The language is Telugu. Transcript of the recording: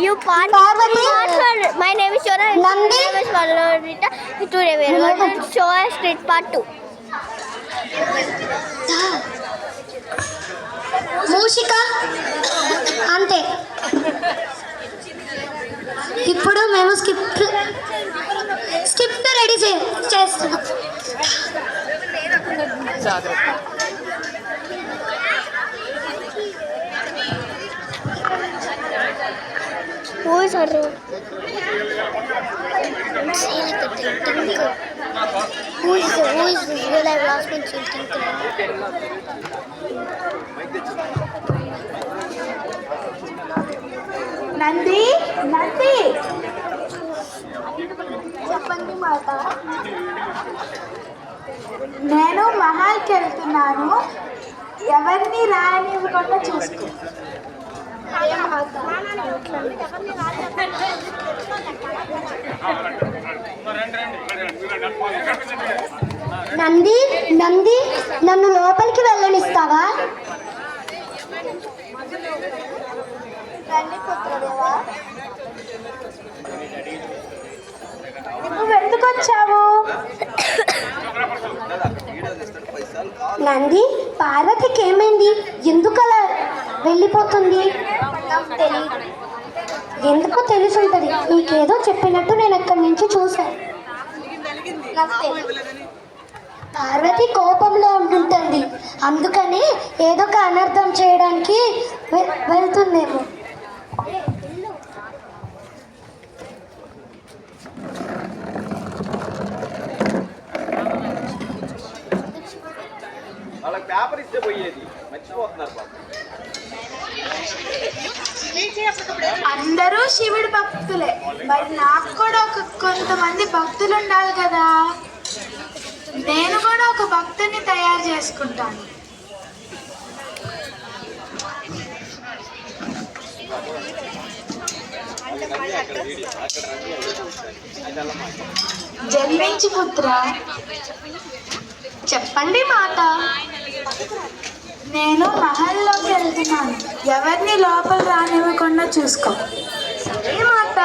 You part. Parvati. My name is Shona. Nandi. My name is Valorita. Today we are going to show a street part 2. మూషిక అంతే. ఇప్పుడు మేము స్క్రిప్ట్ రెడీ చేస్తున్నాం. Who is her? Who is real life last one shooting? Nandi చెప్పండి మాట. నేను మహల్కి వెళ్తున్నాను, ఎవరిని రానివ్వకుండా చూసుకో. నంది నన్ను లోపలికి వెళ్ళనిస్తావా? నువ్వు ఎందుకు వచ్చావు? నంది, పార్వతికి ఏమైంది? ఎందుకు అలా వెళ్ళిపోతుంది? ఎందుకో తెలుసుంటది. నీకేదో చెప్పినట్టు నేను అక్కడి నుంచి చూశాను. పార్వతి కోపంలో ఉంటుంటుంది, అందుకని ఏదో ఒక అనర్థం చేయడానికి వెళ్తుందేమో. వాళ్ళకి పేపర్ ఇస్తే పోయేది, మర్చిపోతున్నారు బాబు. అందరూ శివుడి భక్తులే, మరి నాకు కూడా కొంతమంది భక్తులు ఉండాలి కదా. నేను కూడా ఒక భక్తుని తయారు చేసుకుంటాను. జన్మించి పుత్ర, చెప్పండి మాట. నేను మహల్లోకి వెళ్తున్నాను, ఎవరిని లోపల రానివ్వకుండా చూసుకో. సరే మాట.